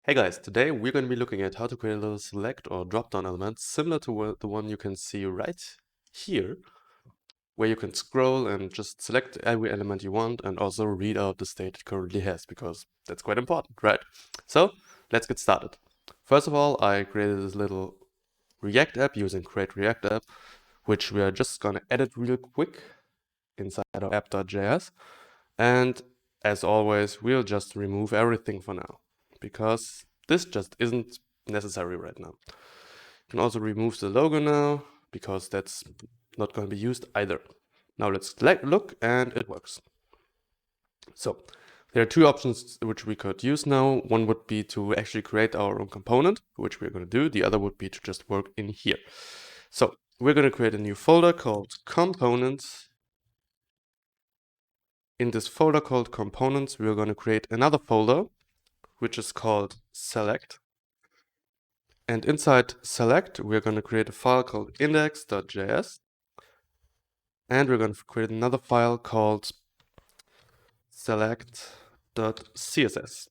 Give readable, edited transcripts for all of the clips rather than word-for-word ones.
Hey guys, today we're going to be looking at how to create a little select or drop-down element similar to the one you can see right here, where you can scroll and just select every element you want and also read out the state it currently has, because that's quite important, right? So let's get started. First of all, I created this little React app using create React app, which we are just going to edit real quick inside our app.js. And as always, we'll just remove everything for now, because this just isn't necessary right now. You can also remove the logo now, because that's not going to be used either. Now let's look, and it works. So there are two options which we could use now. One would be to actually create our own component, which we're going to do. The other would be to just work in here. So we're going to create a new folder called components. In this folder called components, we're going to create another folder, which is called select. And inside select, we're going to create a file called index.js. And we're going to create another file called select.css.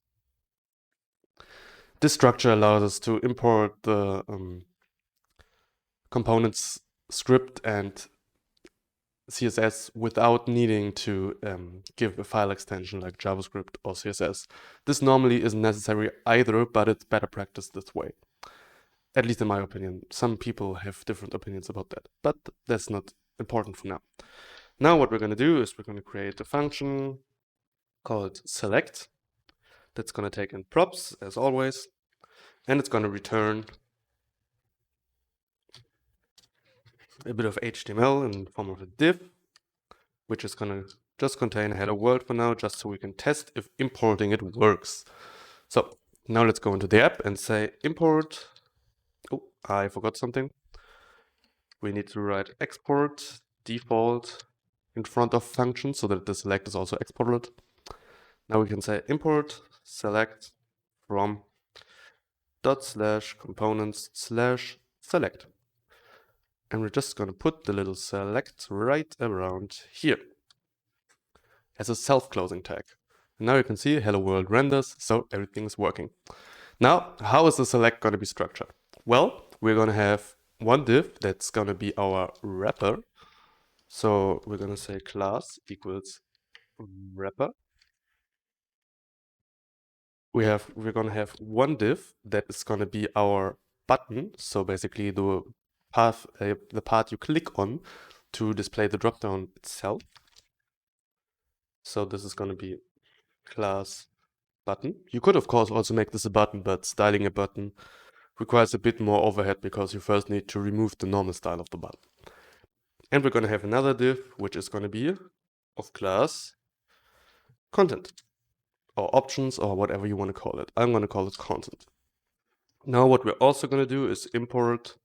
This structure allows us to import the components script and CSS without needing to give a file extension like JavaScript or CSS. This normally isn't necessary either, but it's better practice this way. At least in my opinion. Some people have different opinions about that, but that's not important for now. Now what we're going to do is we're going to create a function called select that's going to take in props as always, and it's going to return a bit of HTML in the form of a div, which is going to just contain a hello world for now, just so we can test if importing it works. So now let's go into the app and say import. Oh, I forgot something. We need to write export default in front of function so that the select is also exported. Now we can say import select from ./components/select. And we're just going to put the little select right around here as a self-closing tag. And now you can see hello world renders, so everything's working. Now, how is the select going to be structured? Well, we're going to have one div that's going to be our wrapper. So we're going to say class equals wrapper. We're going to have one div that is going to be our button. So basically the part you click on to display the dropdown itself. So this is going to be class button. You could of course also make this a button, but styling a button requires a bit more overhead because you first need to remove the normal style of the button. And we're going to have another div which is going to be of class content or options or whatever you want to call it. I'm going to call it content. Now what we're also going to do is import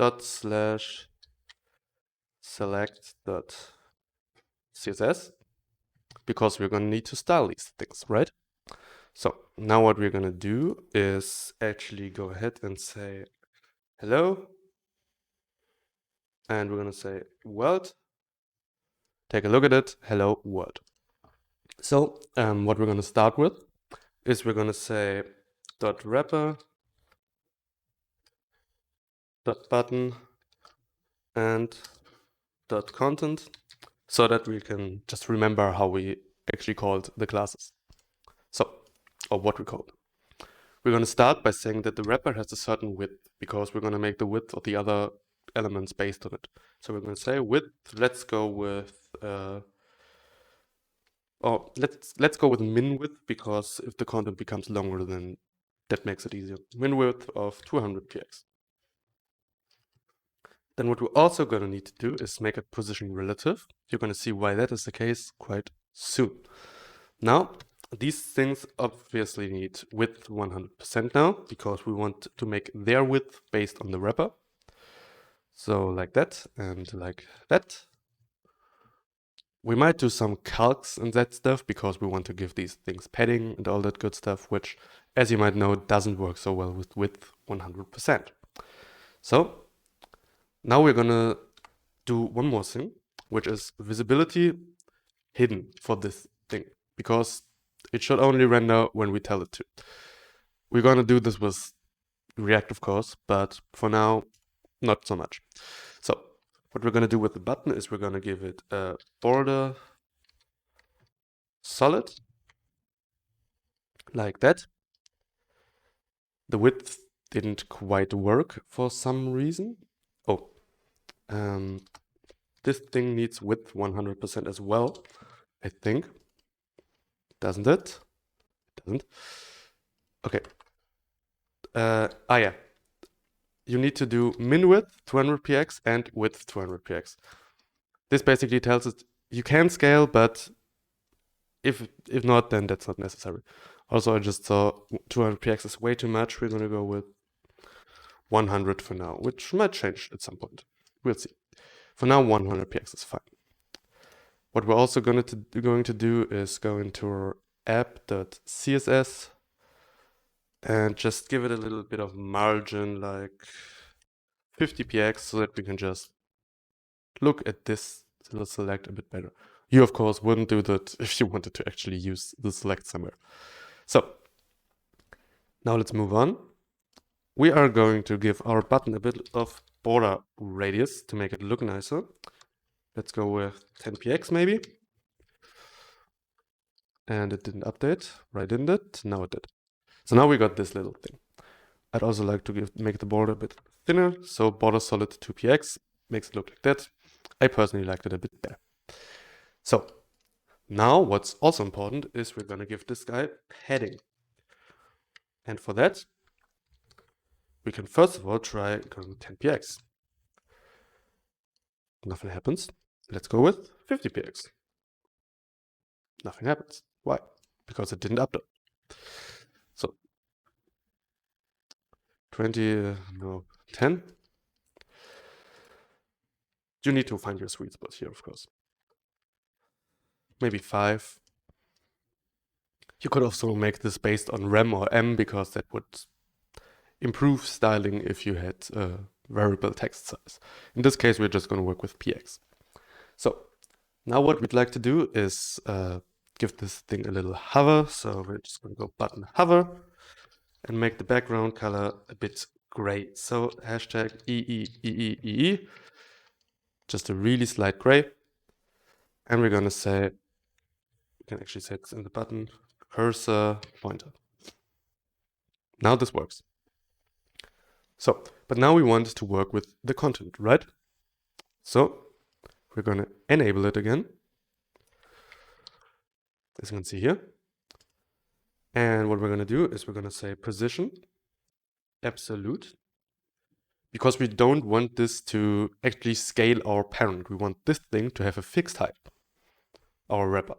./select.css, because we're going to need to style these things, right? So now what we're going to do is actually go ahead and say hello, and we're going to say world. Take a look at it, hello world. So what we're going to start with is we're going to say .wrapper, .button, and .content, so that we can just remember how we actually called the classes. So, or what we called. We're going to start by saying that the wrapper has a certain width, because we're going to make the width of the other elements based on it. So we're going to say width, let's go with let's go with min width, because if the content becomes longer, then that makes it easier. Min width of 200 px. Then what we're also going to need to do is make it position relative. You're going to see why that is the case quite soon. Now, these things obviously need width 100% now, because we want to make their width based on the wrapper. So like that and like that. We might do some calcs and that stuff, because we want to give these things padding and all that good stuff, which, as you might know, doesn't work so well with width 100%. So now we're gonna do one more thing, which is visibility hidden for this thing, because it should only render when we tell it to. We're gonna do this with React, of course, but for now, not so much. So what we're gonna do with the button is we're gonna give it a border solid, like that. The width didn't quite work for some reason. Oh, this thing needs width 100% as well, I think. Doesn't it? It doesn't. Okay. Yeah. You need to do min width 200px and width 200px. This basically tells us you can scale, but if not, then that's not necessary. Also, I just saw 200px is way too much. We're gonna go with 100 for now, which might change at some point. We'll see. For now, 100px is fine. What we're also going to do is go into our app.css and just give it a little bit of margin, like 50px, so that we can just look at this little select a bit better. You, of course, wouldn't do that if you wanted to actually use the select somewhere. So now let's move on. We are going to give our button a bit of border radius to make it look nicer. Let's go with 10px maybe. And it didn't update, right? Didn't it? Now it did. So now we got this little thing. I'd also like to make the border a bit thinner. So border solid 2px makes it look like that. I personally liked it a bit better. So now what's also important is we're going to give this guy padding. And for that, we can first of all try going 10px. Nothing happens. Let's go with 50px. Nothing happens. Why? Because it didn't update. So 20, no, 10. You need to find your sweet spot here, of course. Maybe 5. You could also make this based on rem or m, because that would improve styling if you had a variable text size. In this case, we're just going to work with px. So now what we'd like to do is give this thing a little hover. So we're just going to go button hover and make the background color a bit gray. So hashtag EE, just a really slight gray. And we're going to say, we can actually say it's in the button, cursor pointer. Now this works. So, but now we want to work with the content, right? So we're going to enable it again, as you can see here. And what we're going to do is we're going to say position absolute, because we don't want this to actually scale our parent. We want this thing to have a fixed height, our wrapper.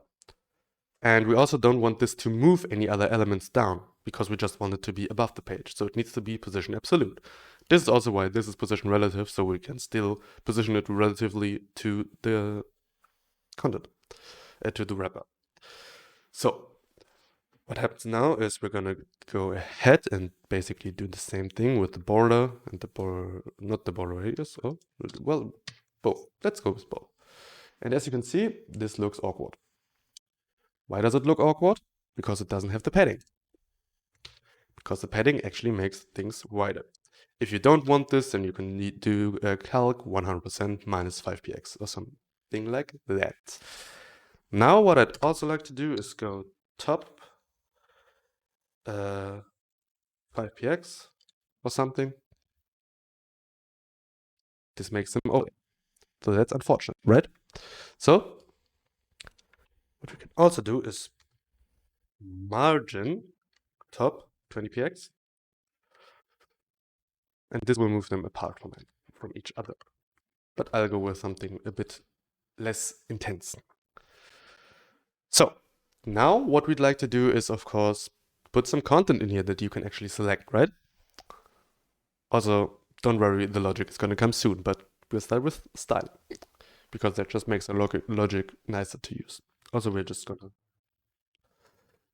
And we also don't want this to move any other elements down, because we just want it to be above the page. So it needs to be position absolute. This is also why this is position relative, so we can still position it relatively to the content, to the wrapper. So what happens now is we're gonna go ahead and basically do the same thing with the border and the border, not the border radius. Oh, well, both. Let's go with both. And as you can see, this looks awkward. Why does it look awkward? Because it doesn't have the padding. Because the padding actually makes things wider. If you don't want this, then you can do calc 100% minus 5px or something like that. Now what I'd also like to do is go top 5px or something. This makes them okay. So that's unfortunate, right? So what we can also do is margin top 20px, and this will move them apart from each other. But I'll go with something a bit less intense. So now what we'd like to do is, of course, put some content in here that you can actually select, right? Also, don't worry, the logic is going to come soon, but we'll start with style, because that just makes the logic nicer to use. Also, we're just going to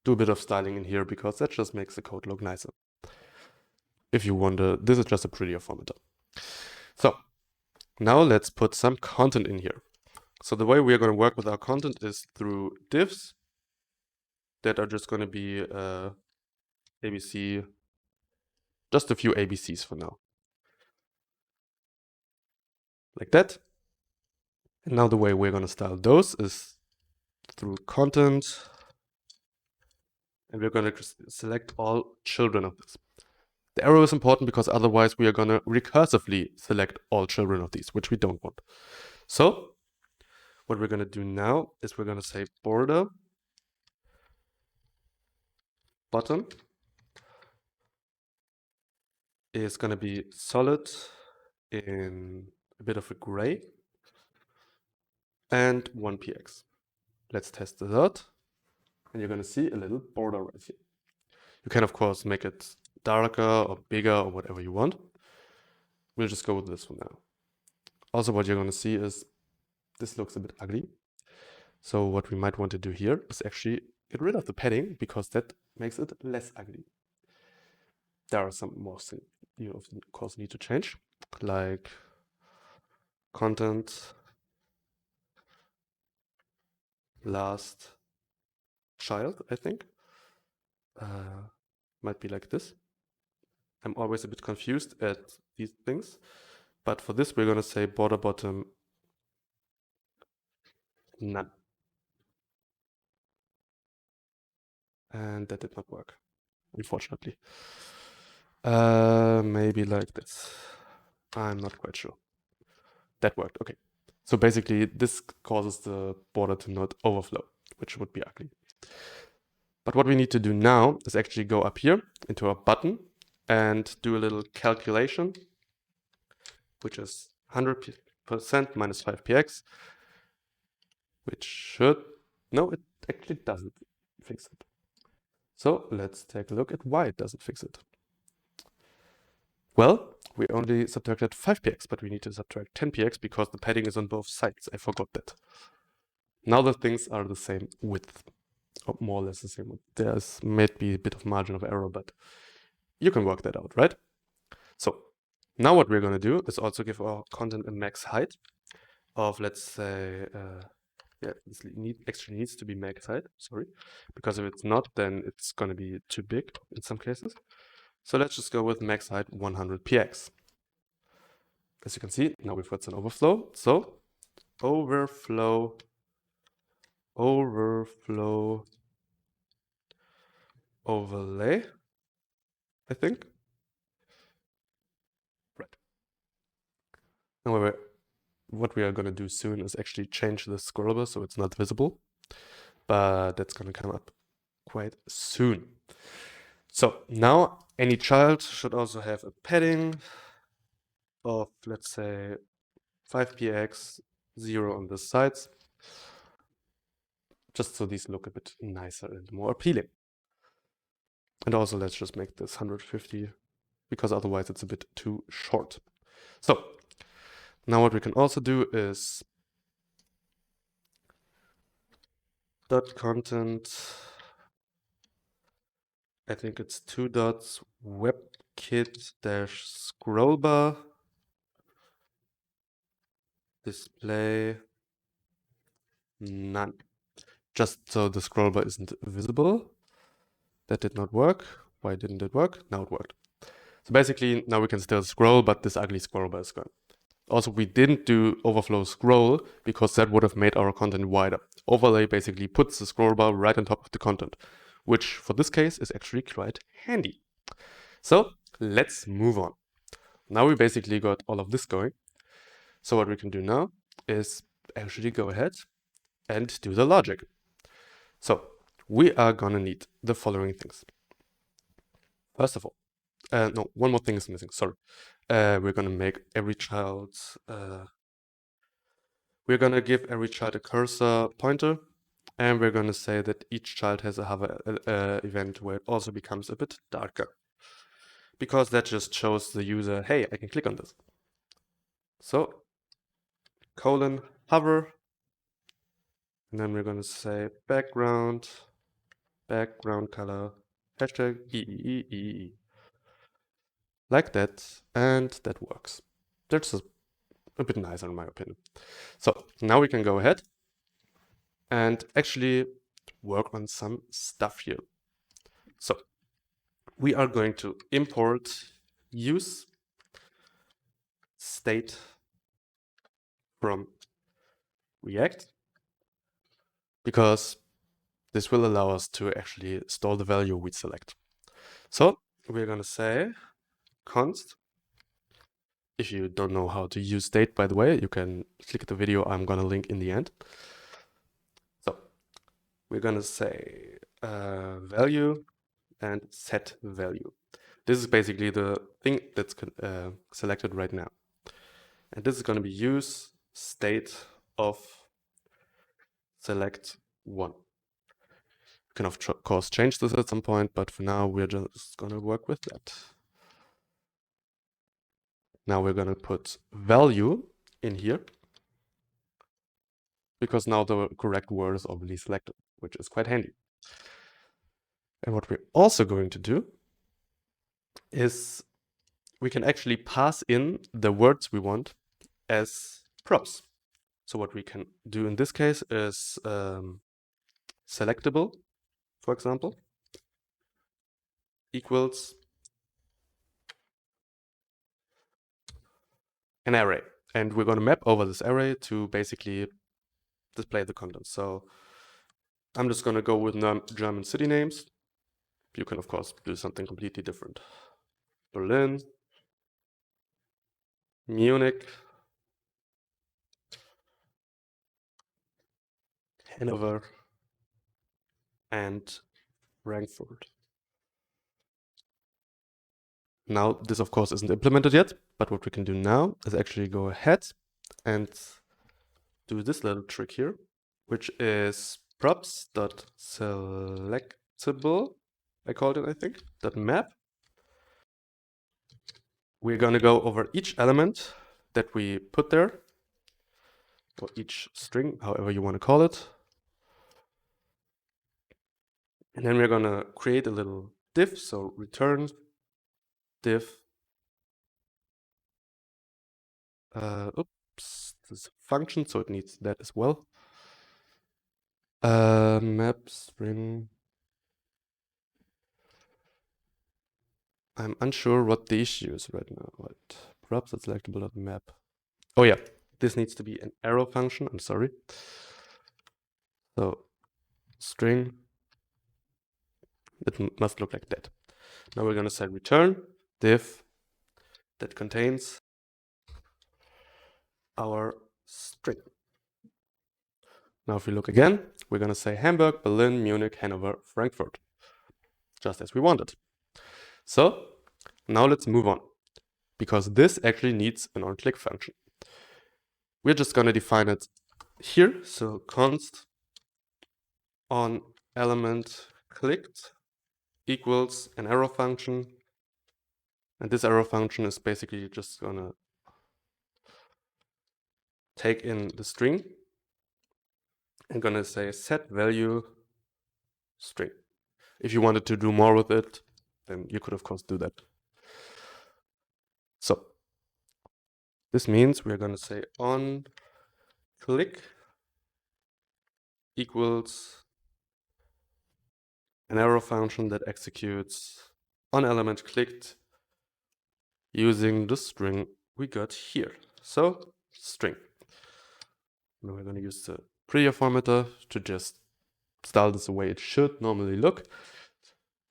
do a bit of styling in here, because that just makes the code look nicer. If you wonder, this is just a prettier formatter. So now let's put some content in here. So the way we're going to work with our content is through divs that are just going to be ABC Just a few ABCs for now. Like that. And now the way we're going to style those is through content. And we're going to select all children of this. The arrow is important because otherwise we are going to recursively select all children of these, which we don't want. So what we're going to do now is we're going to say border bottom is going to be solid in a bit of a gray and 1px. Let's test this out. And you're going to see a little border right here. You can, of course, make it darker or bigger or whatever you want. We'll just go with this one now. Also, what you're going to see is this looks a bit ugly. So what we might want to do here is actually get rid of the padding because that makes it less ugly. There are some more things you, of course, need to change, like content, last child, I think. Might be like this. I'm always a bit confused at these things, but for this we're going to say border bottom none. And that did not work, unfortunately. Maybe like this. I'm not quite sure. That worked, okay. So basically this causes the border to not overflow, which would be ugly. But what we need to do now is actually go up here into our button and do a little calculation, which is 100% minus 5px, which should, no, it actually doesn't fix it. So let's take a look at why it doesn't fix it. Well, we only subtracted 5px, but we need to subtract 10px because the padding is on both sides. I forgot that. Now the things are the same width, or more or less the same width. There's maybe a bit of margin of error, but you can work that out, right? So now what we're going to do is also give our content a max height of, let's say, yeah, this actually needs to be max height, sorry, because if it's not, then it's going to be too big in some cases. So let's just go with max height 100px. As you can see, now we've got some overflow. So overflow, overlay, I think. Right. Now what we are going to do soon is actually change the scrollable so it's not visible, but that's going to come up quite soon. So now any child should also have a padding of, let's say, 5px, 0 on the sides, just so these look a bit nicer and more appealing. And also let's just make this 150 because otherwise it's a bit too short. So now what we can also do is dot content, I think it's 2 dots webkit dash scrollbar display none, just so the scrollbar isn't visible. That did not work. Why didn't it work? Now it worked. So basically now we can still scroll, but this ugly scrollbar is gone. Also, we didn't do overflow scroll because that would have made our content wider. Overlay basically puts the scrollbar right on top of the content, which for this case is actually quite handy. So let's move on. Now we basically got all of this going. So what we can do now is actually go ahead and do the logic. So we are gonna need the following things. First of all, no, one more thing is missing, sorry. We're gonna make every child, we're gonna give every child a cursor pointer, and we're gonna say that each child has a hover event where it also becomes a bit darker. Because that just shows the user, hey, I can click on this. So, colon, hover, and then we're gonna say background color, hashtag EEE. Like that, and that works. That's a bit nicer in my opinion. So now we can go ahead and actually work on some stuff here. So we are going to import use state from React, because this will allow us to actually store the value we select. So we're going to say const. If you don't know how to use state, by the way, you can click the video I'm going to link in the end. So we're going to say value and set value. This is basically the thing that's selected right now. And this is going to be use state of select one. You can of course change this at some point, but for now we're just going to work with that. Now we're going to put value in here, because now the correct word is already selected, which is quite handy. And what we're also going to do is we can actually pass in the words we want as props. So what we can do in this case is selectable, for example, equals an array. And we're going to map over this array to basically display the content. So I'm just going to go with German city names. You can, of course, do something completely different. Berlin, Munich, Hanover, and Frankfurt. Now, this, of course, isn't implemented yet, but what we can do now is actually go ahead and do this little trick here, which is props.selectable, I called it, I think, .map. We're going to go over each element that we put there, or each string, however you want to call it. And then we're going to create a little div, so return div. Oops, this is a function, so it needs that as well. Map string. I'm unsure what the issue is right now. What? Props at selectable.map. Oh yeah, this needs to be an arrow function. I'm sorry. So string. It must look like that. Now we're going to say return div that contains our string. Now if we look again, we're going to say Hamburg, Berlin, Munich, Hanover, Frankfurt, just as we wanted. So now let's move on, because this actually needs an onClick function. We're just going to define it here. So const on element clicked equals an arrow function. And this arrow function is basically just going to take in the string and going to say set value string. If you wanted to do more with it, then you could of course do that. So this means we're going to say on click equals an arrow function that executes on element clicked using the string we got here. So string. Now we're going to use the prettier formatter to just style this the way it should normally look.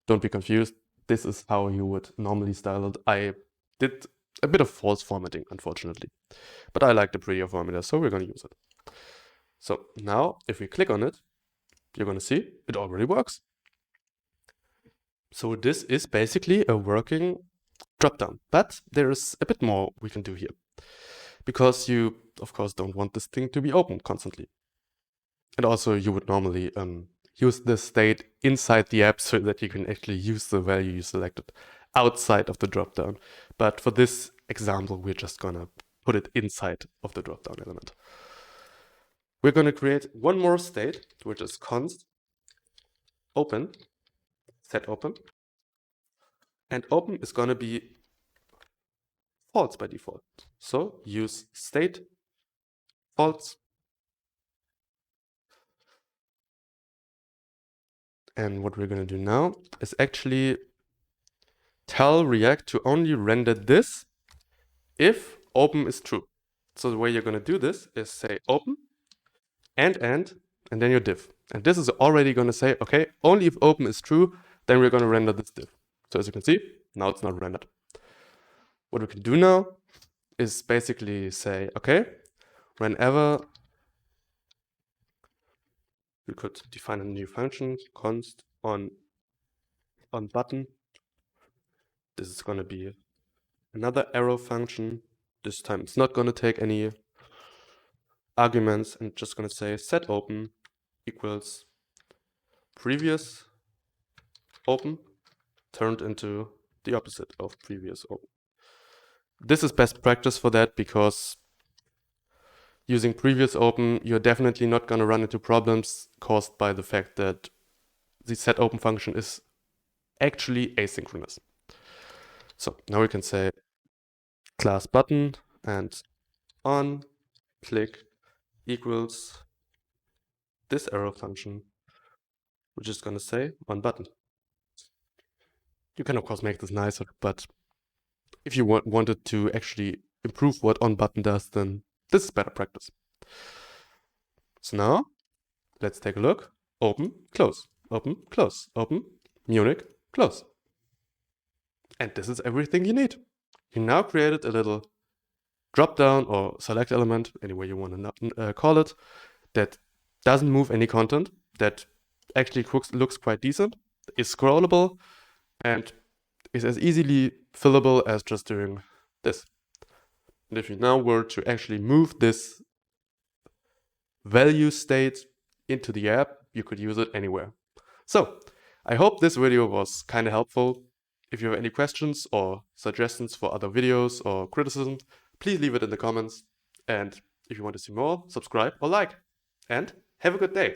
Don't be confused. This is how you would normally style it. I did a bit of false formatting, unfortunately, but I like the prettier formatter, so we're going to use it. So now if we click on it, you're going to see it already works. So this is basically a working dropdown, but there is a bit more we can do here, because you of course don't want this thing to be open constantly. And also you would normally use the state inside the app so that you can actually use the value you selected outside of the dropdown. But for this example, we're just gonna put it inside of the dropdown element. We're gonna create one more state, which is const open, set open. And open is gonna be false by default. So use state false. And what we're going to do now is actually tell React to only render this if open is true. So the way you're going to do this is say open and then your div. And this is already going to say, okay, only if open is true, then we're going to render this div. So as you can see, now it's not rendered. What we can do now is basically say, okay, whenever we could define a new function, const on button. This is going to be another arrow function. This time it's not going to take any arguments and just going to say set open equals previous open turned into the opposite of previous open. This is best practice for that because using previous open, you're definitely not going to run into problems caused by the fact that the set open function is actually asynchronous. So now we can say class button and on click equals this arrow function, which is going to say on button. You can of course make this nicer, but if you wanted to actually improve what on button does, then this is better practice. So now let's take a look. Open, close, open, close, open, Munich, close. And this is everything you need. You now created a little drop-down or select element, any way you want to call it, that doesn't move any content, that actually looks quite decent, is scrollable, and is as easily fillable as just doing this. And if you now were to actually move this value state into the app, you could use it anywhere. So I hope this video was kind of helpful. If you have any questions or suggestions for other videos or criticism, please leave it in the comments. And if you want to see more, subscribe or like. And have a good day.